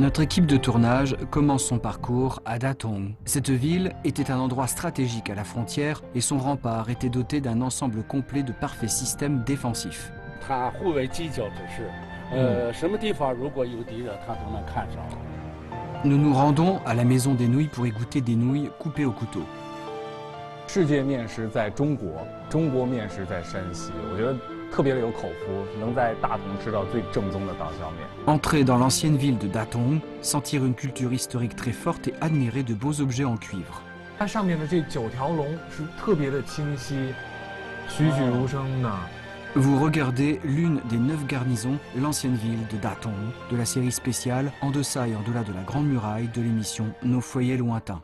Notre équipe de tournage commence son parcours à Datong. Cette ville était un endroit stratégique à la frontière et son rempart était doté d'un ensemble complet de parfaits systèmes défensifs. Nous nous rendons à la maison des nouilles pour y goûter des nouilles coupées au couteau. 世界面食在中国，中国面食在山西。我觉得特别的有口福，能在大同吃到最正宗的刀削面。Entrer dans l'ancienne ville de Datong, sentir une culture historique très forte et admirer de beaux objets en cuivre. 它上面的这9条龙是特别的清晰，栩栩如生的。Vous regardez l'une des 9 garnisons, l'ancienne ville de Datong, de la série spéciale En deçà et en delà de la Grande Muraille de l'émission Nos foyers lointains.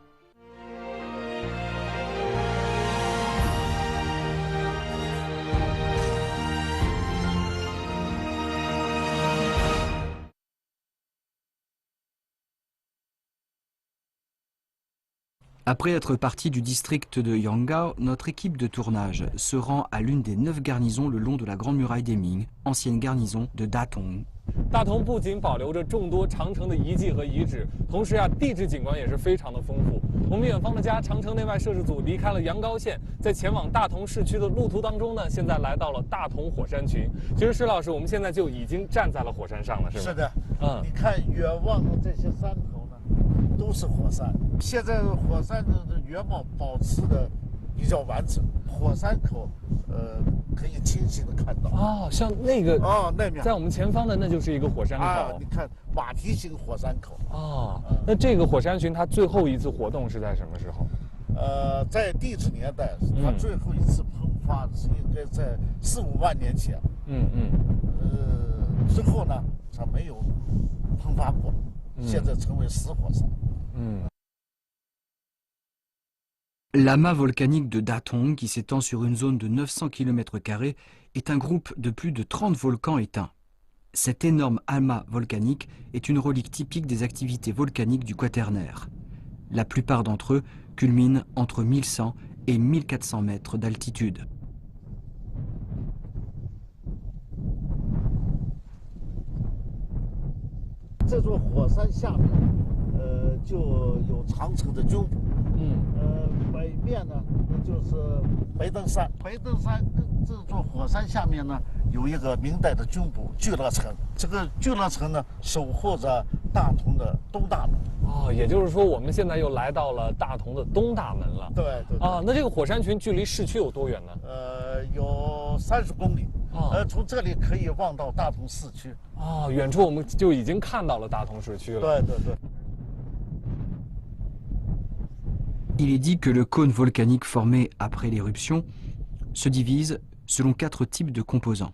Après être parti du district de Yangao, notre équipe de tournage se rend à l'une des 9 garnisons le long de la Grande Muraille des Ming, ancienne garnison de Datong. 大同不仅保留着众多长城的遗迹和遗址，同时地质景观也是非常的丰富。我们远方的家长城内外摄制组离开了阳高县，在前往大同市区的路途当中呢，现在来到了大同火山群。其实施老师，我们现在就已经站在了火山上了，是吗？是的，你看远望的这些山头呢，都是火山。现在火山的原貌保持的比较完整，火山口可以清晰的看到。哦，像那个那面，在我们前方的那就是一个火山口。你看马蹄形火山口。那这个火山群它最后一次活动是在什么时候？在地质年代，它最后一次喷发是应该在4、5万年前。之后呢，它没有喷发过，现在成为死火山。L'amas volcanique de Datong, qui s'étend sur une zone de 900 km², est un groupe de plus de 30 volcans éteints. Cet énorme amas volcanique est une relique typique des activités volcaniques du Quaternaire. La plupart d'entre eux culminent entre 1100 et 1400 mètres d'altitude. Cette火山下面就有长城的军部。北面呢就是白登山。白登山跟这座火山下面呢有一个明代的军部聚乐城。这个聚乐城呢守护着大同的东大门。也就是说我们现在又来到了大同的东大门了。对。那这个火山群距离市区有多远呢？有30公里。从这里可以望到大同市区。远处我们就已经看到了大同市区了。对。Il est dit que le cône volcanique formé après l'éruption se divise selon 4 types de composants.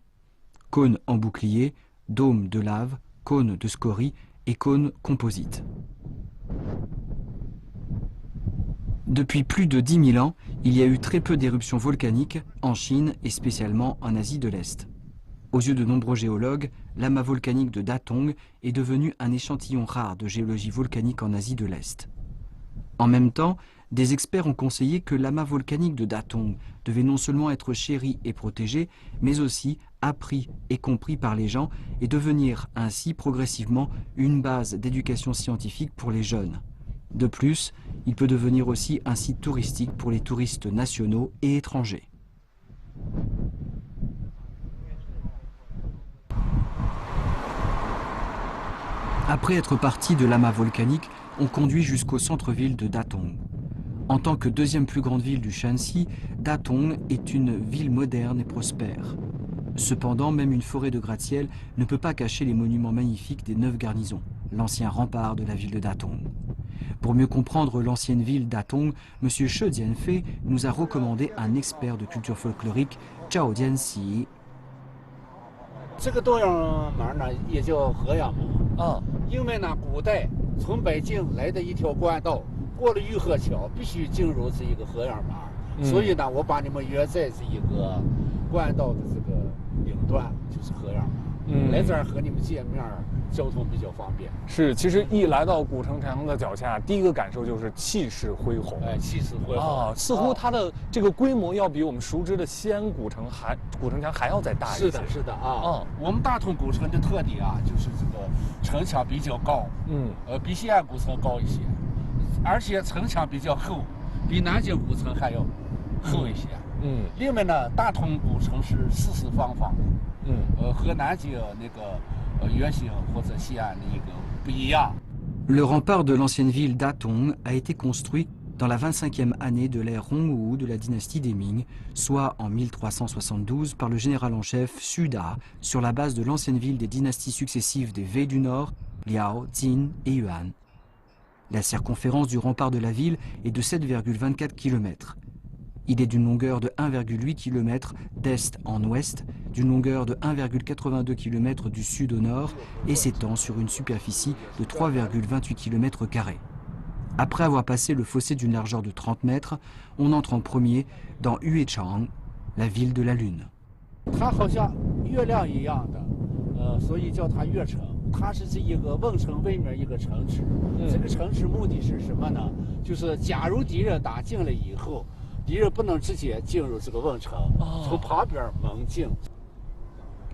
Cône en bouclier, dôme de lave, cône de scorie et cône composite. Depuis plus de 10 000 ans, il y a eu très peu d'éruptions volcaniques en Chine et spécialement en Asie de l'Est. Aux yeux de nombreux géologues, l'amas volcanique de Datong est devenu un échantillon rare de géologie volcanique en Asie de l'Est. En même temps, des experts ont conseillé que l'amas volcanique de Datong devait non seulement être chéri et protégé, mais aussi appris et compris par les gens et devenir ainsi progressivement une base d'éducation scientifique pour les jeunes. De plus, il peut devenir aussi un site touristique pour les touristes nationaux et étrangers. Après être parti de l'amas volcanique, on conduit jusqu'au centre-ville de Datong. En tant que deuxième plus grande ville du Shanxi, Datong est une ville moderne et prospère. Cependant, même une forêt de gratte-ciel ne peut pas cacher les monuments magnifiques des 9 garnisons, l'ancien rempart de la ville de Datong. Pour mieux comprendre l'ancienne ville Datong, M. She Jianfei nous a recommandé un expert de culture folklorique, Zhao Jianxi. 这个东阳门呢，也叫河阳门。因为呢，古代从北京来的一条官道，过了玉河桥，必须进入这一个河阳门。所以呢，我把你们约在这一个官道的这个顶端，就是河阳门。来这儿和你们见面，交通比较方便。是，其实一来到古城墙的脚下，第一个感受就是气势恢宏。哎，气势恢宏啊，似乎它的这个规模要比我们熟知的西安古城墙还要再大一些。是的，是的啊。我们大同古城的特点啊，就是这个城墙比较高，比西安古城高一些，而且城墙比较厚，比南京古城还要厚一些。另外呢，大同古城是四四方方的，和南京那个原型或者西安的一个不一样。Le rempart de l'ancienne ville d'Atong a été construit dans la 25e année de l'ère Hongwu de la dynastie des Ming, soit en 1372 par le général en chef Xu Da, sur la base de l'ancienne ville des dynasties successives des Wei du Nord, Liao, Qin et Yuan. La circonférence du rempart de la ville est de 7,24 km. Il est d'une longueur de 1,8 km d'est en ouest, d'une longueur de 1,82 km du sud au nord et s'étend sur une superficie de 3,28 km². Après avoir passé le fossé d'une largeur de 30 mètres, on entre en premier dans Yuechang, la ville de la Lune. 它好像月亮一样的，所以叫它月城。它是这一个瓮城北面一个城池。这个城池目的是什么呢？就是假如敌人打进来以后，敌人不能直接进入这个瓮城，从旁边猛进。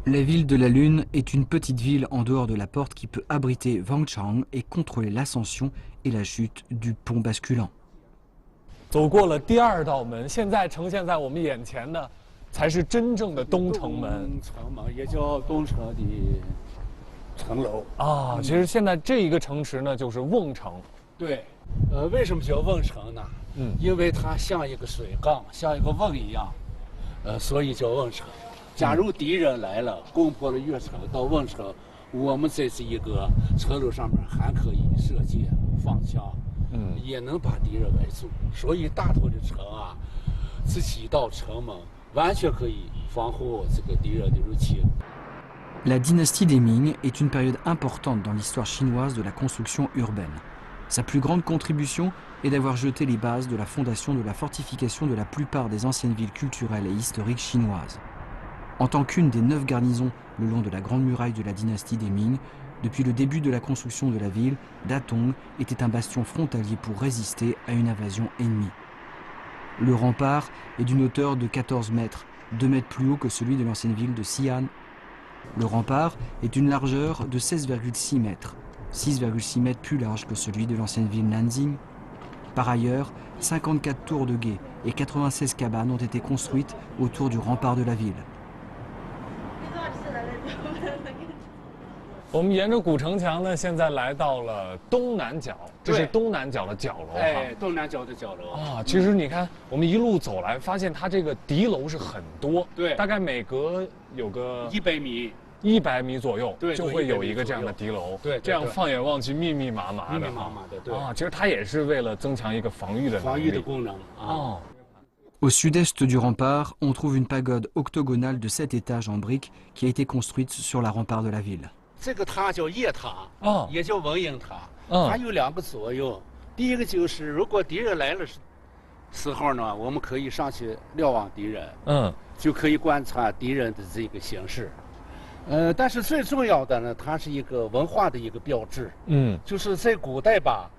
La ville de la Lune est une petite ville en dehors de la porte qui peut abriter Wangchang et contrôler l'ascension et la chute du pont basculant. 走过了第二道门，现在呈现在我们眼前的才是真正的东城门。东城门也叫东城的城楼啊。其实现在这一个城池呢，就是瓮城。对，为什么叫瓮城呢？因为它像一个水缸，像一个瓮一样，所以叫瓮城。假如敌人来了，攻破了越城到瓮城，我们这是一个城楼上面还可以射箭放枪，也能把敌人围住。所以大同的城啊，这几道城门完全可以防护这个敌人的入侵。La dynastie des Ming est une période importante dans l'histoire chinoise de la construction urbaine. Sa plus grande contribution est d'avoir jeté les bases de la fondation de la fortification de la plupart des anciennes villes culturelles et historiques chinoises. En tant qu'une des 9 garnisons le long de la grande muraille de la dynastie des Ming, depuis le début de la construction de la ville, Datong était un bastion frontalier pour résister à une invasion ennemie. Le rempart est d'une hauteur de 14 mètres, 2 mètres plus haut que celui de l'ancienne ville de Xi'an. Le rempart est d'une largeur de 16,6 mètres, 6,6 mètres plus large que celui de l'ancienne ville Nanjing. Par ailleurs, 54 tours de guet et 96 cabanes ont été construites autour du rempart de la ville. 我们沿着古城墙呢，现在来到了东南角，这是东南角的角楼。哎，东南角的角楼啊。其实你看，我们一路走来，发现它这个敌楼是很多，对，大概每隔有个100米，100米左右，对，就会有一个这样的敌楼。对，这样放眼望去，密密麻麻的，密密麻麻的，对。啊，其实它也是为了增强一个防御的功能啊。Au sud-est du rempart, on trouve une pagode octogonale de 7 étages en briques qui a été construite sur la rempart de la ville. 这个塔叫夜塔，也叫文英塔。它有2个作用。第一个就是，如果敌人来了时候呢，我们可以上去瞭望敌人，就可以观察敌人的这个形势。但是最重要的呢，它是一个文化的一个标志。就是在古代吧，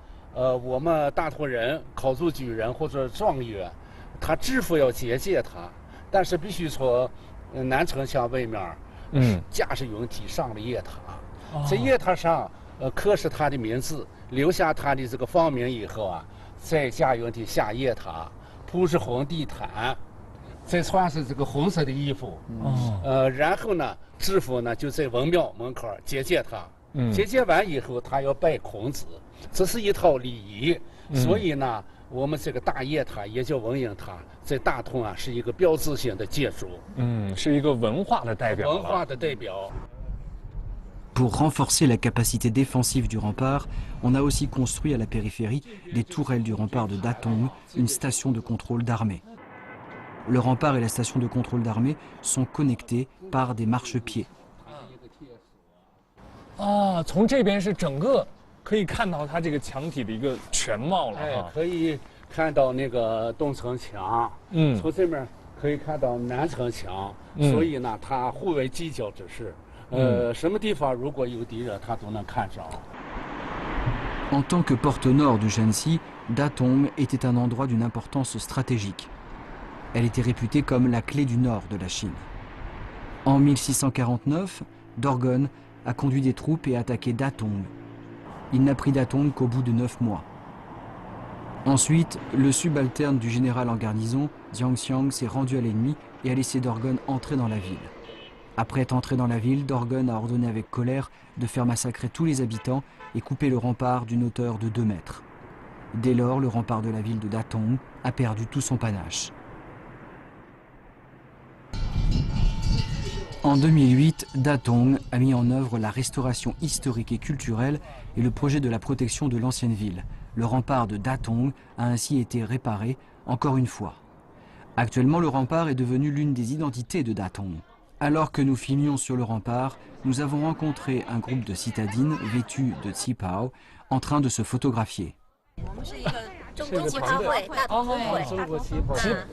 我们大同人、考族举人或者状元，他致富要结界他，但是必须从南城墙外面。驾驶云梯上了夜塔，在夜塔上，刻上他的名字，留下他的这个芳名以后啊，再驾云梯下夜塔，铺上红地毯，再穿上这个红色的衣服，然后呢，知府呢就在文庙门口结界他，结界完以后，他要拜孔子，这是一套礼仪，所以呢。我们这个大夜塔也叫文英塔，在大同啊是一个标志性的建筑，是一个文化的代表。文化的代表。Pour renforcer la capacité défensive du rempart, on a aussi construit à la périphérie des tourelles du rempart de Datong, une station de contrôle d'armée. Le rempart et la station de contrôle d'armée sont connectés par des marchepieds. 啊，从这边是整个。可以看到它这个墙体的一个全貌了哈，可以看到那个东城墙，从这面可以看到南城墙，所以呢，它互为犄角之势，什么地方如果有敌人，他都能看着。En tant que porte nord du Shanxi, Datong était un endroit d'une importance stratégique. Elle était réputée comme la clé du nord de la Chine. En 1649, Dorgon a conduit des troupes et attaqué Datong. Il n'a pris Datong qu'au bout de 9 mois. Ensuite, le subalterne du général en garnison, Jiang Xiang, s'est rendu à l'ennemi et a laissé Dorgon entrer dans la ville. Après être entré dans la ville, Dorgon a ordonné avec colère de faire massacrer tous les habitants et couper le rempart d'une hauteur de 2 mètres. Dès lors, le rempart de la ville de Datong a perdu tout son panache. En 2008, Datong a mis en œuvre la restauration historique et culturelle et le projet de la protection de l'ancienne ville. Le rempart de Datong a ainsi été réparé encore une fois. Actuellement, le rempart est devenu l'une des identités de Datong. Alors que nous filmions sur le rempart, nous avons rencontré un groupe de citadines vêtues de qipao en train de se photographier. 中国旗袍会，大同会，中国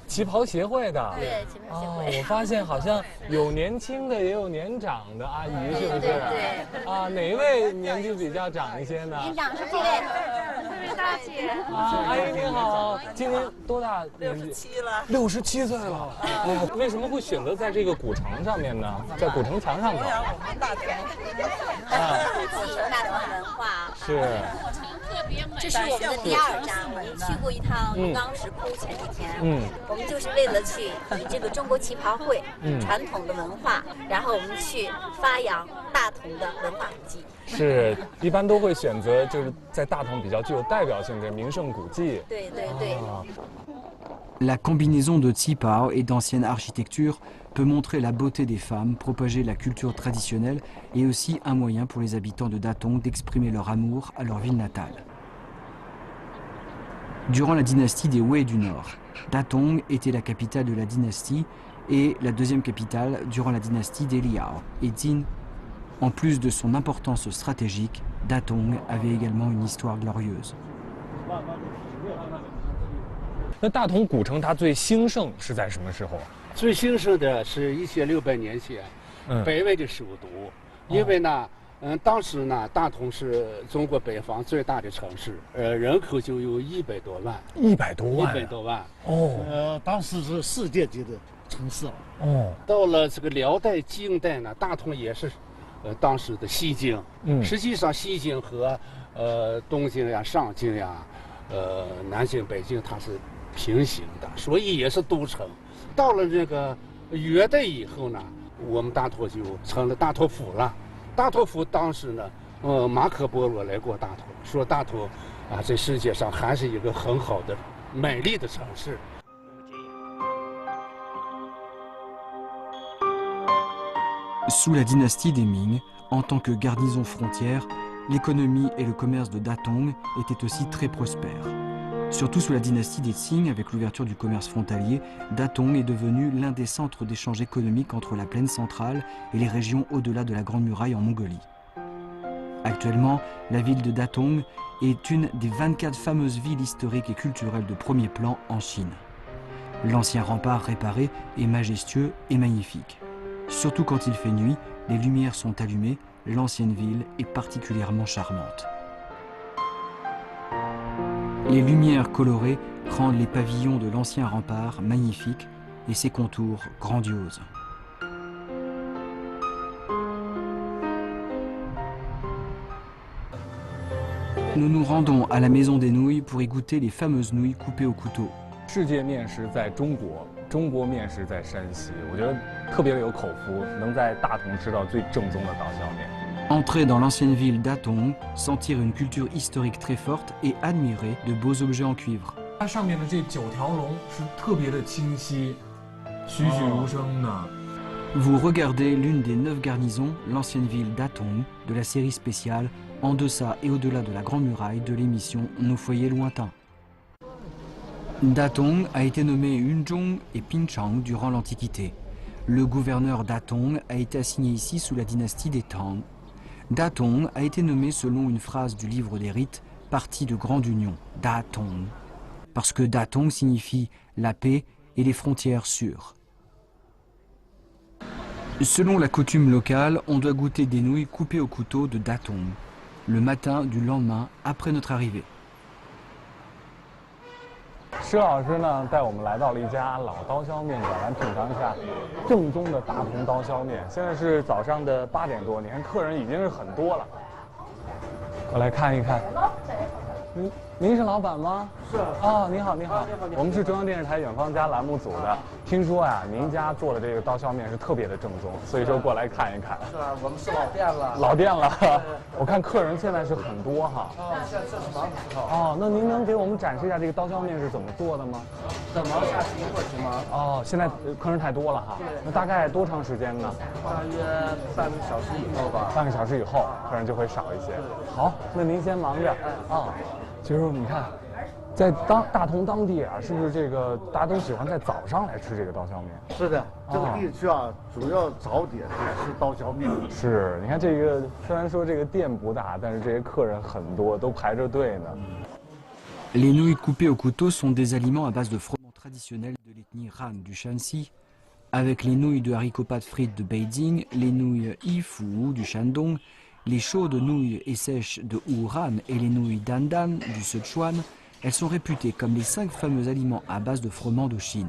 旗袍协会的。对，旗袍协会。我发现好像有年轻的，也有年长的阿姨，是不是？对。啊，哪位年纪比较长一些呢？年长是这位，这位大姐。阿姨您好，今年多大年纪？67了。67岁了。为什么会选择在这个古城上面呢？在古城墙上走？我们大同。大同文化。是。这是我们的第2站，我们去过一趟龙岗石窟，前几天，我们就是为了去以这个中国旗袍会传统的文化，然后我们去发扬大同的文化古迹。是，一般都会选择就是在大同比较具有代表性的名胜古迹。对对对。La combinaison de qipao et d'ancienne architecture peut montrer la beauté des femmes, propager la culture traditionnelle et aussi un moyen pour les habitants de Datong d'exprimer leur amour à leur ville natale. Durant la dynastie des Wei du Nord, Datong était la capitale de la dynastie et la deuxième capitale durant la dynastie des Liao et Jin. En plus de son importance stratégique, Datong avait également une histoire glorieuse. 那大同古城它最兴盛是在什么时候？最兴盛的是1600年前，北魏的首都。因为呢，当时呢，大同是中国北方最大的城市，人口就有100多万。100多万。100多万。哦。当时是世界级的城市。哦。到了这个辽代、金代呢，大同也是，当时的西京。实际上西京和东京呀、上京呀、南京、北京它是平行的，所以也是都城。到了这个元代以后呢，我们大同就成了大同府了。大同府当时呢，马可波罗来过大同，说大同啊，在世界上还是一个很好的、美丽的城市。Sous la dynastie des Ming, en tant que garnison frontière, l'économie et le commerce de Datong étaient aussi très prospères. Surtout sous la dynastie des Qing, avec l'ouverture du commerce frontalier, Datong est devenu l'un des centres d'échange économique entre la plaine centrale et les régions au-delà de la Grande Muraille en Mongolie. Actuellement, la ville de Datong est une des 24 fameuses villes historiques et culturelles de premier plan en Chine. L'ancien rempart réparé est majestueux et magnifique. Surtout quand il fait nuit, les lumières sont allumées, l'ancienne ville est particulièrement charmante. Les lumières colorées rendent les pavillons de l'ancien rempart magnifiques et ses contours grandioses. Nous nous rendons à la maison des nouilles pour y goûter les fameuses nouilles coupées au couteau. 世界面食在中国，中国面食在山西，我觉得特别的有口福，能在大同吃到最正宗的刀削面。 Entrer dans l'ancienne ville Datong, sentir une culture historique très forte et admirer de beaux objets en cuivre. 它上面的这9条龙是特别的清晰，栩栩如生的。Vous regardez l'une des 9 garnisons, l'ancienne ville Datong, de la série spéciale En deçà et au-delà de la Grande Muraille de l'émission Nos foyers lointains. Datong a été nommé Yunzhong et Pinchang durant l'Antiquité. Le gouverneur Datong a été assigné ici sous la dynastie des Tang. Datong a été nommé selon une phrase du livre des rites, partie de grande union, Datong, parce que Datong signifie la paix et les frontières sûres. Selon la coutume locale, on doit goûter des nouilles coupées au couteau de Datong, le matin du lendemain après notre arrivée. 施老师呢，带我们来到了一家老刀削面馆，来品尝一下正宗的大同刀削面。现在是早上的8点多，你看客人已经是很多了。我来看一看，您是老板吗？是啊，您好，您好，我们是中央电视台远方家栏目组的。听说呀，您家做的这个刀削面是特别的正宗，所以说过来看一看。是啊，我们是老店了。老店了，我看客人现在是很多哈。现在正是忙的时候。哦，那您能给我们展示一下这个刀削面是怎么做的吗？等忙下去一会儿行吗？哦，现在客人太多了哈。那大概多长时间呢？大约半个小时以后吧。半个小时以后，客人就会少一些。好，那您先忙着啊。其实你看，在大同当地啊，是不是这个大家都喜欢在早上来吃这个刀削面？是的，这个地区啊，主要早点是吃刀削面。是，你看这个虽然说这个店不大，但是这些客人很多，都排着队呢。Les nouilles coupées au couteau sont des aliments à base de froment traditionnel de l'ethnie Han du Shanxi, avec les nouilles de haricots pâte frites de Beijing, les nouilles Yifu du Shandong, les chaudes nouilles et sèches de Wuhan et les nouilles Dandan du Sichuan. Elles sont réputées comme les 5 fameux aliments à base de froment de Chine.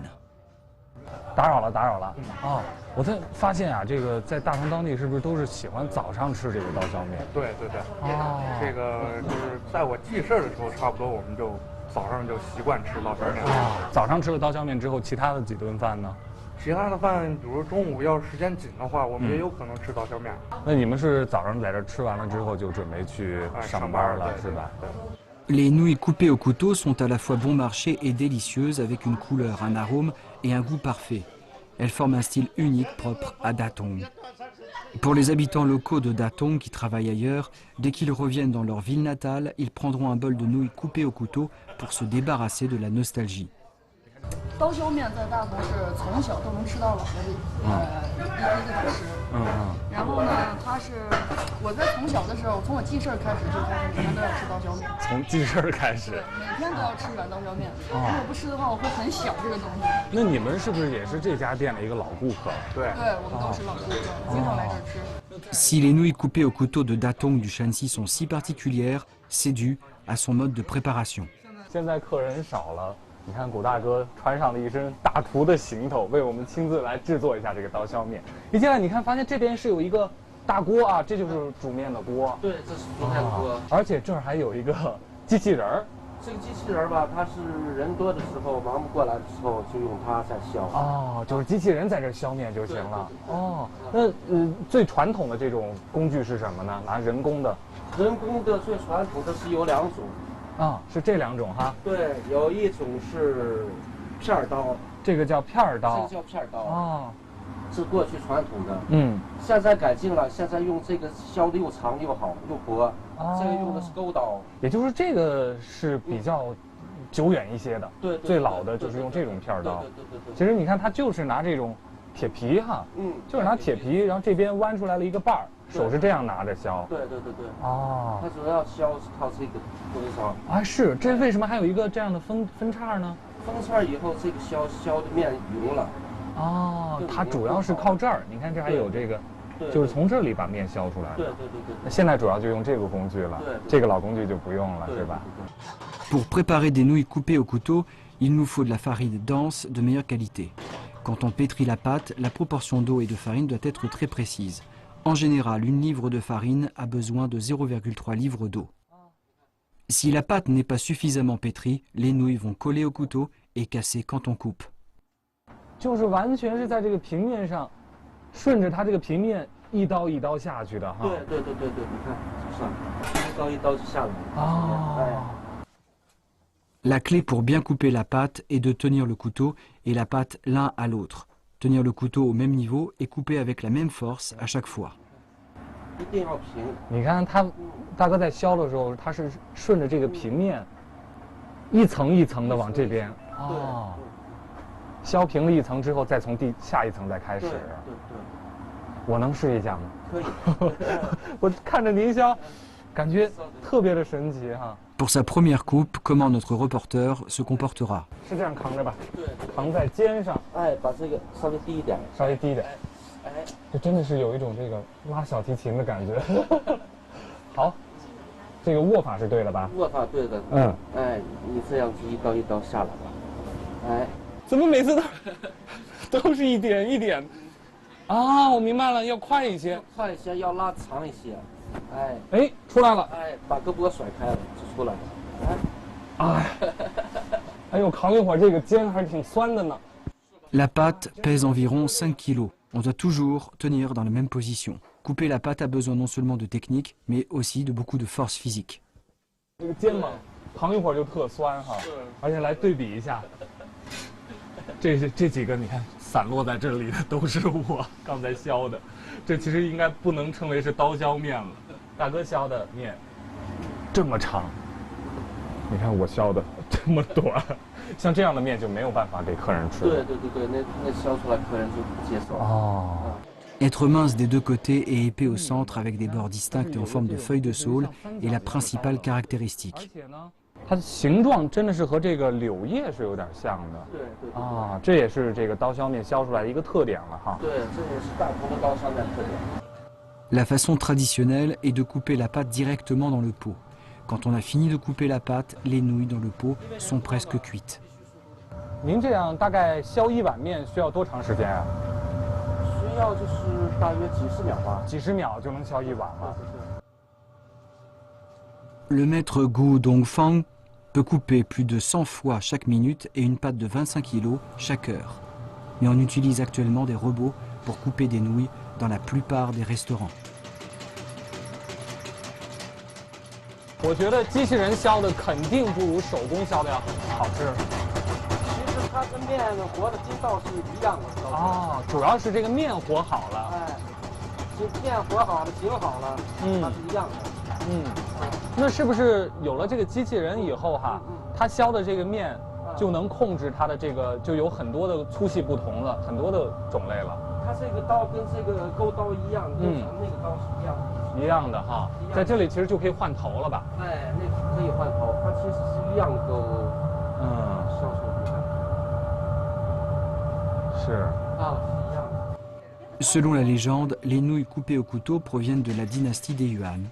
打扰了啊！我在发现啊，这个在大同当地是不是都是喜欢早上吃这个刀削面？对。哦，这个就是在我记事儿的时候，差不多我们就早上就习惯吃刀削面。啊，早上吃了刀削面之后，其他的几顿饭呢？其他的饭，比如中午要是时间紧的话，我们也有可能吃刀削面。那你们是早上在这吃完了之后就准备去上班了，是吧？ Les nouilles coupées au couteau sont à la fois bon marché et délicieuses avec une couleur, un arôme et un goût parfait. Elles forment un style unique propre à Datong. Pour les habitants locaux de Datong qui travaillent ailleurs, dès qu'ils reviennent dans leur ville natale, ils prendront un bol de nouilles coupées au couteau pour se débarrasser de la nostalgie. 刀削面在大同是从小都能吃到老的一个小吃。然后呢，它是我在从小的时候，从我记事儿开始就开始每天都要吃刀削面。从记事儿开始。每天都要吃一碗刀削面。如果不吃的话，我会很想这个东西。那你们是不是也是这家店的一个老顾客？对，我们都是老顾客，经常来这儿吃。Si les nouilles coupées au couteau de Datong du Shanxi sont si particulières, c'est dû à son mode de préparation. 现在客人少了。 你看，古大哥穿上了一身大厨的行头，为我们亲自来制作一下这个刀削面。一进来，你看，发现这边是有一个大锅啊，这就是煮面的锅。对，这是煮面的锅。而且这儿还有一个机器人儿。这个机器人吧，它是人多的时候忙不过来的时候，就用它在削。哦，就是机器人在这削面就行了。哦，那最传统的这种工具是什么呢？拿人工的。人工的最传统的是有2种。 啊，是这2种哈。对，有一种是片儿刀，这个叫片儿刀。这个叫片儿刀。哦，是过去传统的。现在改进了，现在用这个削的又长又好又薄。这个用的是钩刀。也就是这个是比较久远一些的。对。最老的就是用这种片儿刀。对。其实你看，它就是拿这种铁皮哈。就是拿铁皮，然后这边弯出来了一个把儿。 手是这样拿着削，对。哦，它主要削是靠这个钩刀。啊，是这为什么还有一个这样的分叉呢？分叉以后，这个削的面匀了。哦，它主要是靠这儿，你看这还有这个，就是从这里把面削出来。对。那现在主要就用这个工具了，这个老工具就不用了，是吧？ Pour préparer des nouilles coupées au couteau, il nous faut de la farine dense de meilleure qualité. Quand on pétrit la pâte, la proportion d'eau et de farine doit être très précise. En général, une livre de farine a besoin de 0,3 livres d'eau. Si la pâte n'est pas suffisamment pétrie, les nouilles vont coller au couteau et casser quand on coupe. 就是完全是在这个平面上，顺着它这个平面一刀一刀下去的哈。对，你看，就是一刀一刀就下来。哦。 La clé pour bien couper la pâte est de tenir le couteau et la pâte l'un à l'autre. Tenir le couteau au même niveau et couper avec la même force à chaque fois. 一定要平。你看他大哥在削的时候，他是顺着这个平面，一层一层的往这边。哦。削平了一层之后，再从下一层再开始。对。我能试一下吗？可以。我看着您削，感觉特别的神奇哈。 Pour sa première coupe, comment notre reporter se comportera? 是这样扛着吧？对，扛在肩上。哎，把这个稍微低一点。稍微低一点。哎。这真的是有一种这个拉小提琴的感觉。好，这个握法是对的吧？握法对的。哎，你这样子一刀一刀下来吧。哎，怎么每次都是一点一点？啊，我明白了，要快一些。快一些，要拉长一些。哎，出来了。哎，把胳膊甩开了就出来了。哎呦，扛一会儿这个肩还是挺酸的呢。La pâte pèse environ 5 kg. On doit toujours tenir dans la même position. Couper la pâte a besoin non seulement de technique, mais aussi de beaucoup de force physique. 这个肩膀扛一会儿就特酸哈，而且来对比一下，这几个你看散落在这里的都是我刚才削的，这其实应该不能称为是刀削面了。大哥削的面这么长，你看我削的这么短。像这样的面就没有办法给客人吃。对，那削出来客人就不接受。哦。Être mince des deux côtés et épais au centre avec des bords distincts en forme de feuilles de saule est la principale caractéristique. 而且呢，它的形状真的是和这个柳叶是有点像的。对。啊，这也是这个刀削面削出来的一个特点了哈。对，这也是大同的刀削面特点。La façon traditionnelle est de couper la pâte directement dans le pot. Quand on a fini de couper la pâte, les nouilles dans le pot sont presque cuites. 您这样大概削一碗面需要多长时间啊？需要就是大约几十秒吧。几十秒就能削一碗了。Le maître Gu Dongfang peut couper plus de 100 fois chaque minute et une pâte de 25 kg chaque heure. Mais on utilise actuellement des robots pour couper des nouilles dans la plupart des restaurants. 我觉得机器人削的肯定不如手工削的要好吃。其实它跟面和的筋道是一样的。哦，主要是这个面和好了。哎，面和好了，筋好了，它是一样的。那是不是有了这个机器人以后哈，它削的这个面就能控制它的这个，就有很多的粗细不同了，很多的种类了。它这个刀跟这个钩刀一样，跟咱们那个刀是一样的。一样的哈，在这里其实就可以换头了吧？哎，那个可以换头，它其实是一样的钩。销售你看。是。啊，是一样的。Selon la légende, les nouilles coupées au couteau proviennent de la dynastie des Yuan.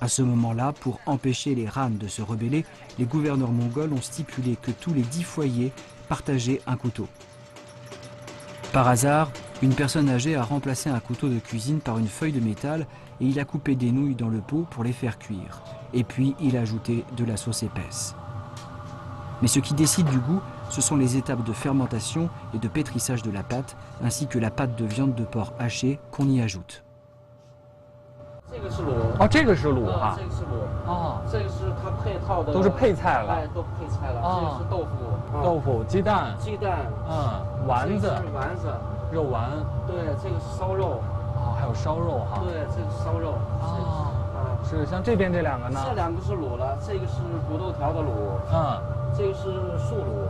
À ce moment-là, pour empêcher les Han de se rebeller, les gouverneurs mongols ont stipulé que tous les 10 foyers partageaient un couteau. Par hasard, une personne âgée a remplacé un couteau de cuisine par une feuille de métal et il a coupé des nouilles dans le pot pour les faire cuire. Et puis il a ajouté de la sauce épaisse. Mais ce qui décide du goût, ce sont les étapes de fermentation et de pétrissage de la pâte, ainsi que la pâte de viande de porc hachée qu'on y ajoute. 这个是卤。哦，这个是卤哈。这个是卤。哦，这个是它配套的。都是配菜了。哎，都配菜了。这个是豆腐。豆腐、鸡蛋。鸡蛋。丸子。丸子。肉丸。对，这个是烧肉。哦，还有烧肉哈。对，这个是烧肉。哦。是像这边这两个呢？这两个是卤了，这个是骨头条的卤。这个是素卤。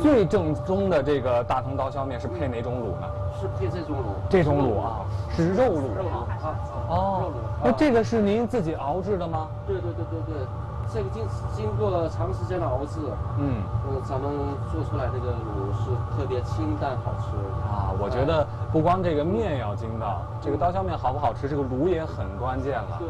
最正宗的这个大同刀削面是配哪种卤呢？是配这种卤。这种卤啊，是肉卤。肉卤啊。哦。肉卤。那这个是您自己熬制的吗？对，这个经过长时间的熬制，咱们做出来这个卤是特别清淡好吃啊。我觉得不光这个面要筋道，这个刀削面好不好吃，这个卤也很关键了。对。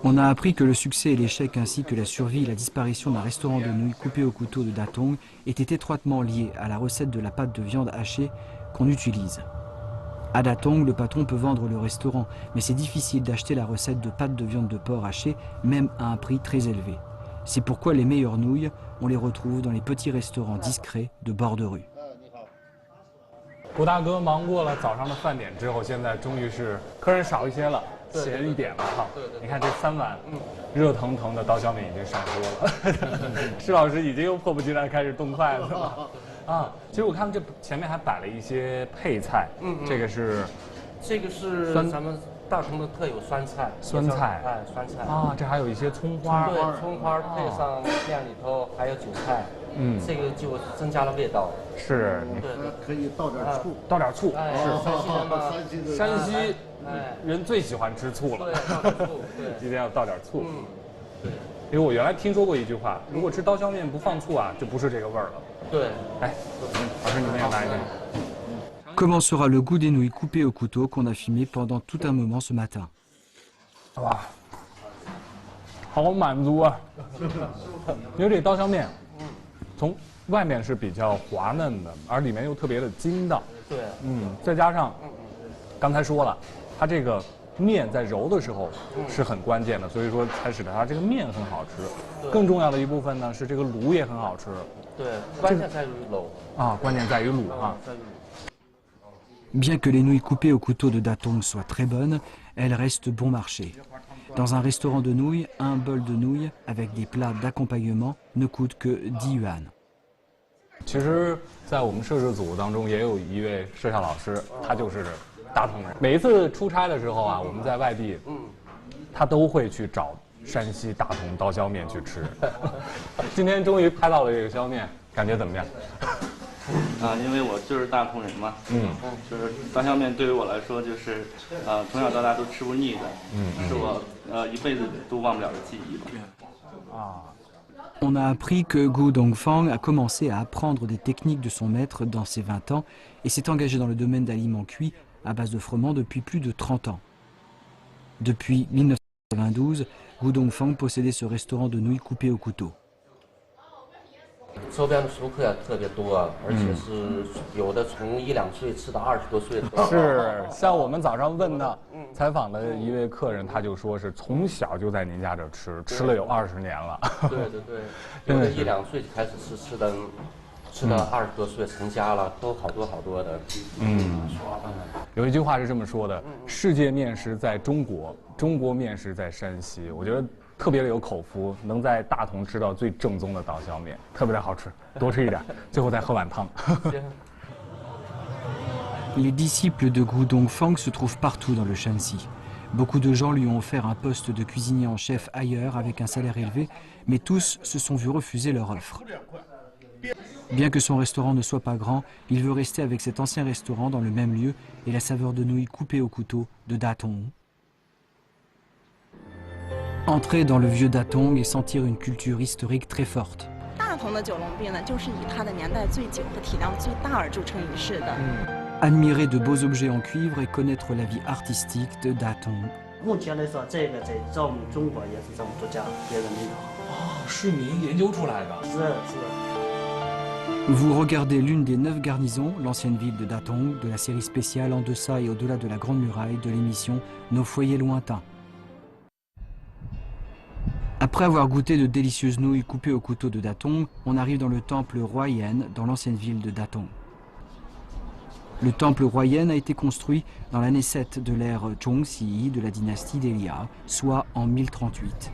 On a appris que le succès et l'échec ainsi que la survie et la disparition d'un restaurant de nouilles coupées au couteau de Datong étaient étroitement liés à la recette de la pâte de viande hachée qu'on utilise. À Datong, le patron peut vendre le restaurant, mais c'est difficile d'acheter la recette de pâte de viande de porc hachée, même à un prix très élevé. C'est pourquoi les meilleures nouilles, on les retrouve dans les petits restaurants discrets de bord de rue. 胡大哥忙过了早上的饭点之后，现在终于是客人少一些了，闲一点了哈。你看这3碗，热腾腾的刀削面已经上桌了。施老师已经又迫不及待开始动筷子了。啊，其实我看这前面还摆了一些配菜，这个是咱们大同的特有酸菜。酸菜，哎，酸菜啊，这还有一些葱花。对，葱花配上面里头还有韭菜，这个就增加了味道。是，对，可以倒点醋，倒点醋。是，山西人最喜欢吃醋了。对，倒点醋，对，一定要倒点醋。对，因为我原来听说过一句话，如果吃刀削面不放醋啊，就不是这个味儿了。对，哎，老师你们也拿一个。Commencera le goût des nouilles coupées au couteau qu'on a fumé pendant tout un moment ce matin. 哇，好满足啊！因为这刀削面，从外面是比较滑嫩的，而里面又特别的筋道。对，再加上刚才说了，它这个面在揉的时候是很关键的，所以说才使得它这个面很好吃。更重要的一部分呢是这个卤也很好吃。对，关键在于卤啊，关键在于卤啊。Bien que les nouilles coupées au couteau de Datong soient très bonnes, elles restent bon marché. Dans un restaurant de nouilles, un bol de nouilles avec des plats d'accompagnement ne coûte que 10 yuan. 其实，在我们摄制组当中也有一位摄像老师，他就是大同人。每一次出差的时候啊，我们在外地，他都会去找山西大同刀削面去吃。今天终于拍到了这个削面，感觉怎么样？因为我就是大同人嘛，就是刀削面对于我来说就是从小到大都吃不腻的，是我一辈子都忘不了的记忆吧。On a appris que Gu Dongfang a commencé à apprendre des techniques de son maître dans ses 20 ans et s'est engagé dans le domaine d'aliments cuits à base de froment depuis plus de 30 ans. Depuis 1992, Gu Dongfang possédait ce restaurant de nouilles coupées au couteau. 周边的熟客也特别多，而且是有的从1、2岁吃到20多岁的。是，像我们早上问的采访的一位客人，他就说是从小就在您家这吃了有20年了。对，有的1、2岁就开始吃到20多岁成家了，都好多的。有一句话是这么说的：世界面食在中国，中国面食在山西。我觉得特别的有口福，能在大同吃到最正宗的刀削面，特别的好吃，多吃一点，最后再喝碗汤。Les disciples de Gu Dongfang se trouvent partout dans le Shanxi. Beaucoup de gens lui ont offert un poste de cuisinier en chef ailleurs avec un salaire élevé, mais tous se sont vus refuser leur offre. Bien que son restaurant ne soit pas grand, il veut rester avec cet ancien restaurant dans le même lieu et la saveur de nouilles coupées au couteau de Datong. Entrer dans le vieux Datong et sentir une culture historique très forte. 大同的九龙壁呢，就是以它的年代最久和体量最大而著称于世的。Admirer de beaux objets en cuivre et connaître la vie artistique de Datong. 目前来说，这个在我们中国也是这么独家别人没有。是您研究出来的？是。Vous regardez l'une des 9 garnisons, l'ancienne ville de Datong, de la série spéciale En deçà et au-delà de la Grande Muraille, de l'émission Nos foyers lointains. Après avoir goûté de délicieuses nouilles coupées au couteau de Datong, on arrive dans le temple Huayan, dans l'ancienne ville de Datong. Le temple Huayan a été construit dans l'année 7 de l'ère Zhongxi de la dynastie des Liao, soit en 1038.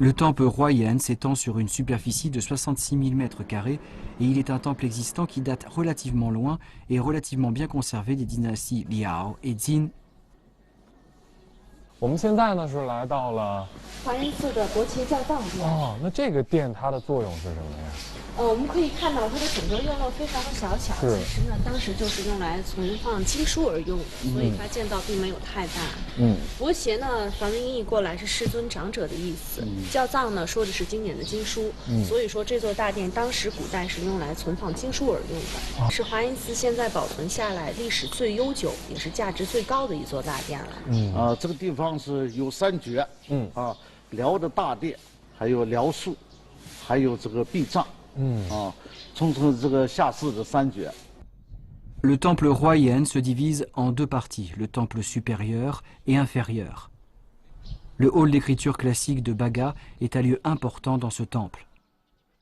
Le temple Huayan s'étend sur une superficie de 66 000 m² et il est un temple existant qui date relativement loin et relativement bien conservé des dynasties Liao et Jin. 我们现在呢是来到了华严寺的国旗教藏殿。哦，那这个殿它的作用是什么呀？我们可以看到它的整个院落非常的小巧，其实呢当时就是用来存放经书而用的，所以它建造并没有太大。佛鞋呢，梵文音译过来是世尊长者的意思，教藏呢说的是经典的经书，所以说这座大殿当时古代是用来存放经书而用的，是华严寺现在保存下来历史最悠久也是价值最高的一座大殿了。这个地方是有3绝，辽的大殿，还有辽树，还有这个壁障。称这个下寺的3绝。Le temple Huayan se divise en 2 parties, le temple supérieur et inférieur. Le hall d'écriture classique de Baga est un lieu important dans ce temple.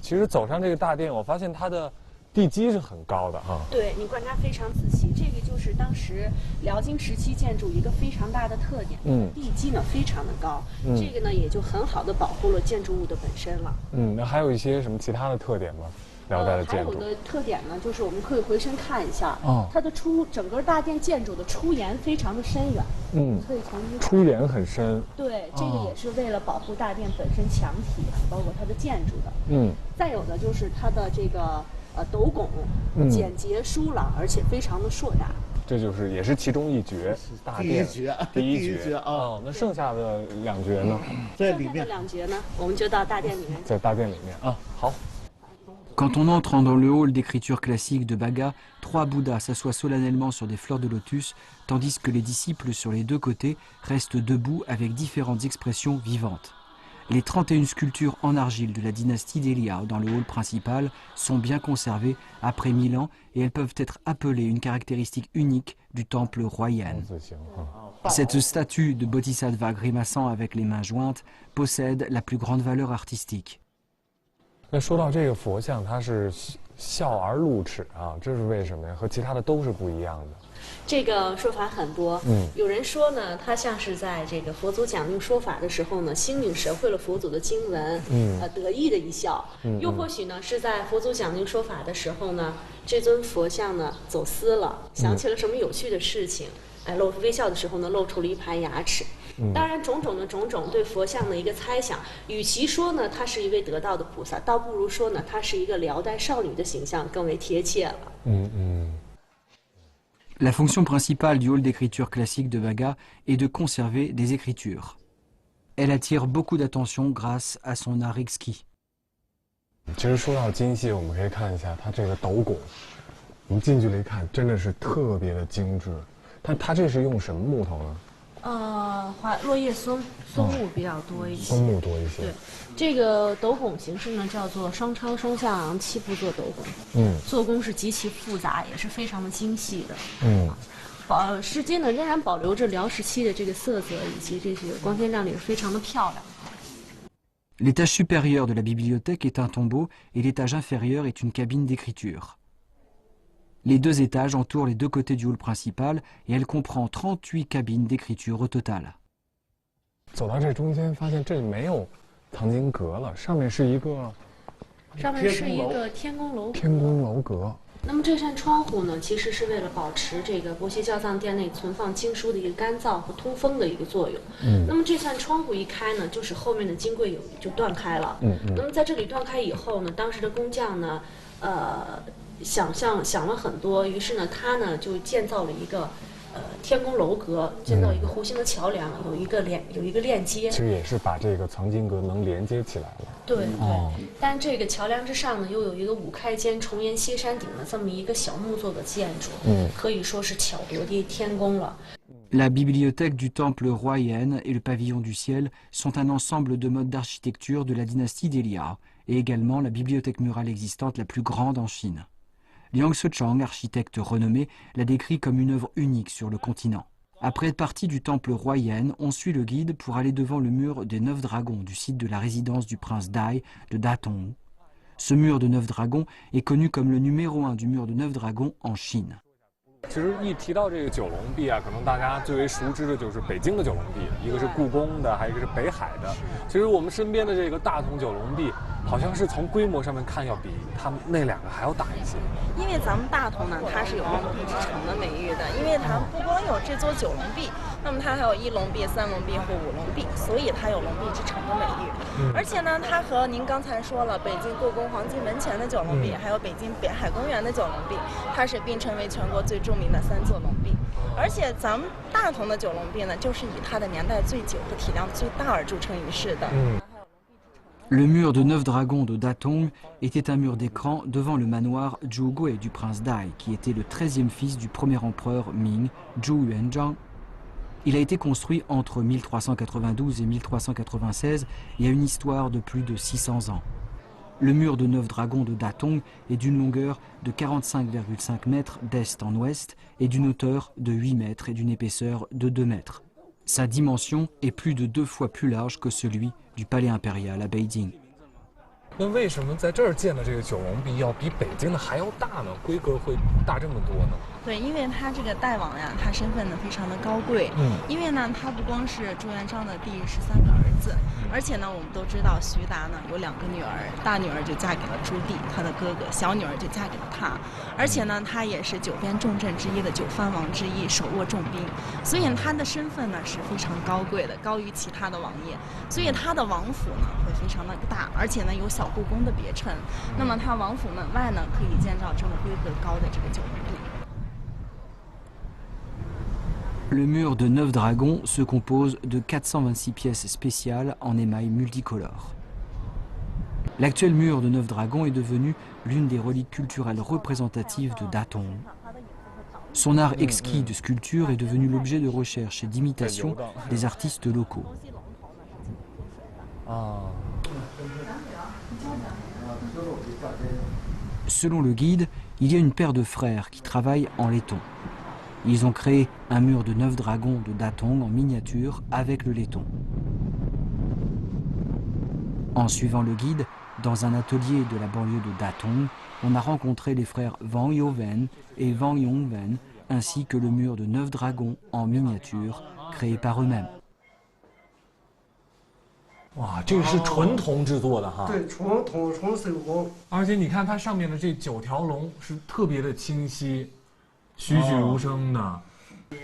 其实走上这个大殿，我发现它的地基是很高的哈。对，你观察非常仔细，这个就是当时辽金时期建筑一个非常大的特点。地基呢非常的高，这个呢也就很好的保护了建筑物的本身了。那还有一些什么其他的特点吗？辽代的建筑。还有的特点呢，就是我们可以回身看一下，它的整个大殿建筑的出檐非常的深远。可以从出檐很深。对，这个也是为了保护大殿本身墙体，包括它的建筑的。再有的就是它的这个。斗拱简洁疏朗，而且非常的硕大。这就是也是其中一绝，大殿第一绝啊。那剩下的2绝呢？在里面。剩下的2绝呢，我们就到大殿里面。在大殿里面啊，好。Quand on entre dans le hall d'écriture classique de Baga, 3 Bouddhas s'assoient solennellement sur des fleurs de lotus, tandis que les disciples sur les 2 côtés restent debout avec différentes expressions vivantes. Les 31 sculptures en argile de la dynastie des Liao dans le hall principal sont bien conservées après 1000 ans et elles peuvent être appelées une caractéristique unique du temple Huayan. Cette statue de Bodhisattva grimaçant avec les mains jointes possède la plus grande valeur artistique. 那说到这个佛像，它是笑而露齿啊，这是为什么呀？和其他的都是不一样的。这个说法很多，有人说呢，它像是在这个佛祖讲经说法的时候呢，心领神会了佛祖的经文，得意的一笑；又或许呢，是在佛祖讲经说法的时候呢，这尊佛像呢走私了，想起了什么有趣的事情，露微笑的时候呢，露出了一排牙齿。 当然，种种对佛像的一个猜想，与其说呢他是一位得道的菩萨，倒不如说呢他是一个辽代少女的形象更为贴切了。La fonction principale du hall d'écriture classique de Baga est de conserver des écritures. Elle attire beaucoup d'attention grâce à son art exquis. 其实说到精细，我们可以看一下它这个斗拱，我们近距离看真的是特别的精致。但它这是用什么木头呢？ 落叶松木比较多一些。松木多一些。对，这个斗拱形式呢叫做双超双下昂7步做斗拱。做工是极其复杂，也是非常的精细的。至今呢仍然保留着辽时期的这个色泽以及这些光鲜亮丽，是非常的漂亮。 L'étage supérieur de la bibliothèque est un tombeau et l'étage inférieur est une cabine d'écriture. Les 2 étages entourent les 2 côtés du hall principal et elle comprend 38 cabines d'écriture au total. 走到这中间，发现这里没有藏经阁了，上面是一个天宫楼。天宫楼阁。那么这扇窗户呢，其实是为了保持这个伯希教藏殿内存放经书的一个干燥和通风的一个作用。那么这扇窗户一开呢，就是后面的金柜就断开了。那么在这里断开以后呢，当时的工匠呢，想了很多，于是呢，他呢就建造了一个天宫楼阁，建造一个弧形的桥梁，有一个链接。其实也是把这个藏经阁能连接起来了。对。但这个桥梁之上呢，又有一个5开间重檐歇山顶的这么一个小木做的建筑，可以说是巧夺天工了。 La bibliothèque du temple Huayan et le pavillon du ciel sont un ensemble de modes d'architecture de la dynastie des Liao et également la bibliothèque murale existante la plus grande en Chine. Liang Shechang, architecte renommé, l'a décrit comme une œuvre unique sur le continent. Après être parti du temple Huayan, on suit le guide pour aller devant le mur des 9 dragons du site de la résidence du prince Dai de Datong. Ce mur de 9 dragons est connu comme le numéro 1 du mur de 9 dragons en Chine. 其实一提到这个九龙壁啊，可能大家最为熟知的就是北京的九龙壁，一个是故宫的，还有一个是北海的。其实我们身边的这个大同九龙壁，好像是从规模上面看要比他们那2个还要大一些。因为咱们大同呢，它是有龙壁之城的美誉的，因为它不光有这座九龙壁，那么它还有1龙壁、3龙壁或5龙壁，所以它有龙壁之城的美誉。而且呢，它和您刚才说了北京故宫黄金门前的九龙壁，还有北京北海公园的九龙壁，它是并称为全国最著名的3座龙壁。而且咱们大同的九龙壁呢，就是以它的年代最久和体量最大而著称于世的。Le mur de 9 dragons de Datong était un mur d'écran devant le manoir Zhuge du prince Dai, qui était le 13e fils du premier empereur Ming, Zhu Yuanzhang. Il a été construit entre 1392 et 1396 et a une histoire de plus de 600 ans. Le mur de 9 dragons de Datong est d'une longueur de 45,5 mètres d'est en ouest et d'une hauteur de 8 mètres et d'une épaisseur de 2 mètres. Sa dimension est plus de 2 fois plus large que celui du palais impérial à Beijing. 那为什么在这儿建的这个九龙壁要比北京的还要大呢？规格会大这么多呢？对，因为他这个代王呀，他身份呢非常的高贵。因为呢，他不光是朱元璋的第13个儿子，而且呢，我们都知道徐达呢有2个女儿，大女儿就嫁给了朱棣，他的哥哥；小女儿就嫁给了他。而且呢，他也是9边重镇之一的9藩王之一，手握重兵，所以他的身份呢是非常高贵的，高于其他的王爷。所以他的王府呢会非常的大，而且呢有小故宫的别称。那么他王府门外呢可以建造这么规格高的这个九龙壁。 Le mur de 9 dragons se compose de 426 pièces spéciales en émail multicolore. L'actuel mur de Neuf Dragons est devenu l'une des reliques culturelles représentatives de Datong. Son art exquis de sculpture est devenu l'objet de recherche et d'imitation des artistes locaux. Selon le guide, il y a une paire de frères qui travaillent en laiton. Ils ont créé un mur de 9 dragons de Datong en miniature avec le laiton. En suivant le guide, dans un atelier de la banlieue de Datong, on a rencontré les frères Wang Youwen et Wang Yongwen, ainsi que le mur de 9 dragons en miniature créé par eux-mêmes. 哇，这个是纯铜制作的哈。对，纯手工。而且你看它上面的这9条龙是特别的清晰，栩栩如生的。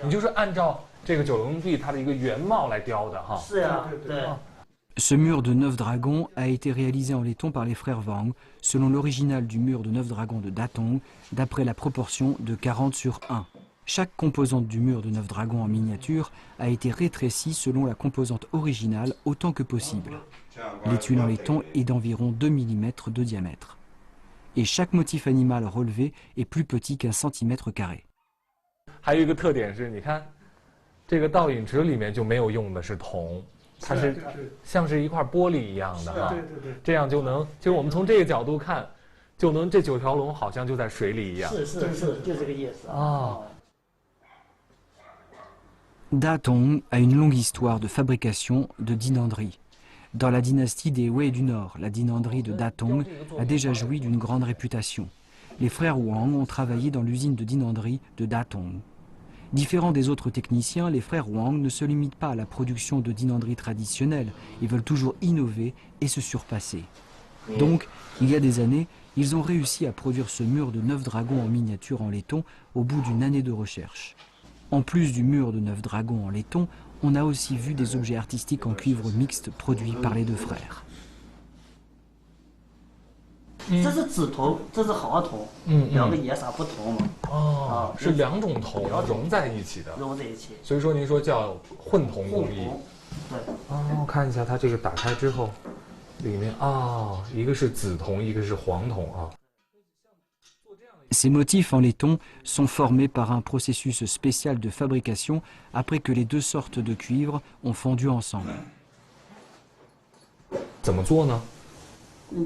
你就是按照这个九龙壁它的一个原貌来雕的哈。是呀，对。Ce mur de 9 dragons a été réalisé en laiton par les frères Wang, selon l'original du mur de 9 dragons de Datong, d'après la proportion de 40/1. Chaque composante du mur de 9 dragons en miniature a été rétrécie selon la composante originale autant que possible. L'étui en laiton est d'environ 2 mm de diamètre. Et chaque motif animal relevé est plus petit qu'1 cm². 还有一个特点是，你看，这个倒影池里面就没有用的是铜，它是像是一块玻璃一样的哈。对对对。这样就能，就是我们从这个角度看，就能这9条龙好像就在水里一样。是，就这个意思啊。 Datong a une longue histoire de fabrication de dinanderie. Dans la dynastie des Wei du Nord, la dinanderie de Datong a déjà joui d'une grande réputation. Les frères Wang ont travaillé dans l'usine de dinanderie de Datong. Différents des autres techniciens, les frères Wang ne se limitent pas à la production de dinanderie traditionnelle, ils veulent toujours innover et se surpasser. Donc, il y a des années, ils ont réussi à produire ce mur de 9 dragons en miniature en laiton au bout d'une année de recherche. En plus du mur de 9 dragons en laiton, on a aussi vu des objets artistiques en cuivre mixte produits par les deux frères. 这是紫铜，这是黄铜，两个颜色不同嘛。哦，是2种铜融在一起的。融在一起。所以说您说叫混铜工艺。对。哦，看一下它这个打开之后，里面一个是紫铜，一个是黄铜啊。 Ces motifs en laiton sont formés par un processus spécial de fabrication après que les deux sortes de cuivre ont fondu ensemble. 怎么做呢？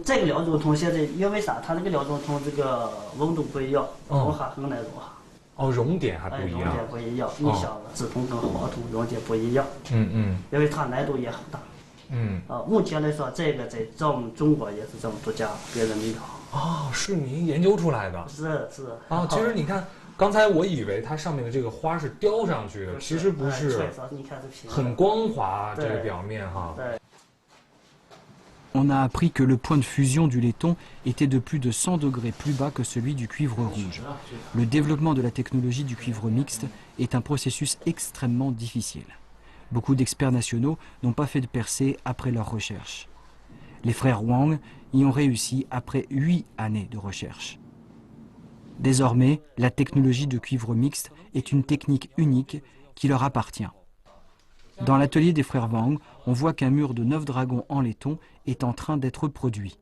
这个2种铜现在因为啥？它这个2种铜这个温度不一样，融化很难融化。哦，熔点还不一样。熔点不一样，你想紫铜跟黄铜熔点不一样。因为它难度也很大。目前来说，这个在咱们中国也是这么独家，别人没有。 哦，是您研究出来的？是。啊，其实你看，刚才我以为它上面的这个花是雕上去的，其实不是，很光滑这个表面哈。On a appris que le point de fusion du laiton était de plus de 100 degrés plus bas que celui du cuivre rouge. Le développement de la technologie du cuivre mixte est un processus extrêmement difficile. Beaucoup d'experts nationaux n'ont pas fait de percée après leur recherche. Les frères Wang y ont réussi après 8 années de recherche. Désormais, la technologie de cuivre mixte est une technique unique qui leur appartient. Dans l'atelier des frères Wang, on voit qu'un mur de 9 dragons en laiton est en train d'être produit.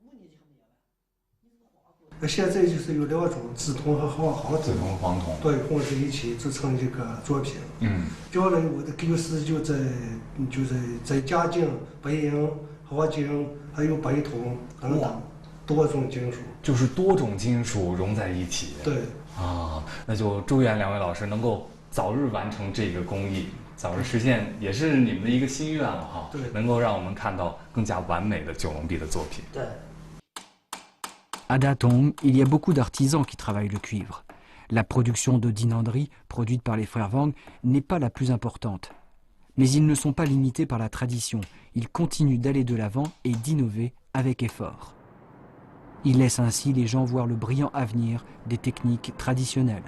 现在就是有2种紫铜和黄铜，紫铜、黄铜对混在一起制成这个作品。将来我的构思就是在加进白银、黄金还有白铜等等多种金属，就是多种金属融在一起。对啊，那就祝愿2位老师能够早日完成这个工艺，早日实现，也是你们的一个心愿了哈。对，能够让我们看到更加完美的九龙壁的作品。对。 À Datong, il y a beaucoup d'artisans qui travaillent le cuivre. La production de dinanderie, produite par les frères Wang, n'est pas la plus importante. Mais ils ne sont pas limités par la tradition. Ils continuent d'aller de l'avant et d'innover avec effort. Ils laissent ainsi les gens voir le brillant avenir des techniques traditionnelles.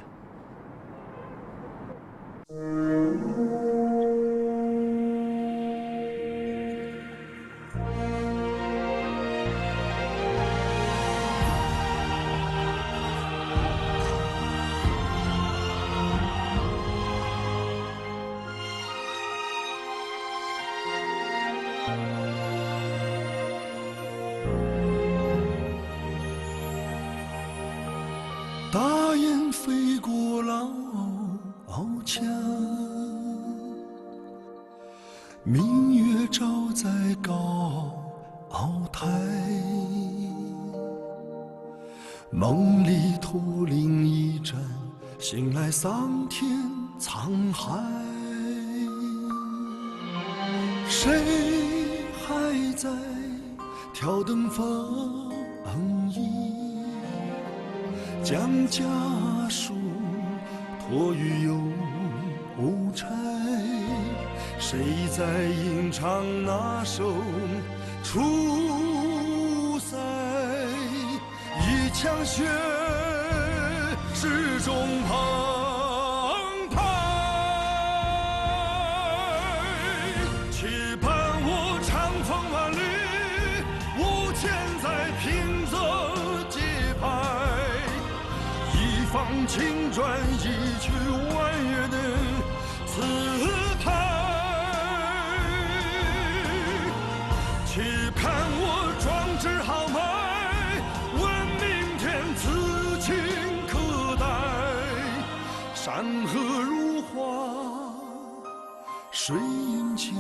飞过老墙，明月照在高鳌台，梦里驼铃一盏，醒来桑田沧海。谁还在挑灯放映，将家书托于邮差？谁在吟唱那首出塞？一腔血始终澎湃，期盼我长风万里，无钱在平仄节拍，一放青砖，一曲婉约的词牌。期盼我壮志豪迈，问明天此情可待。山河如画，水云间。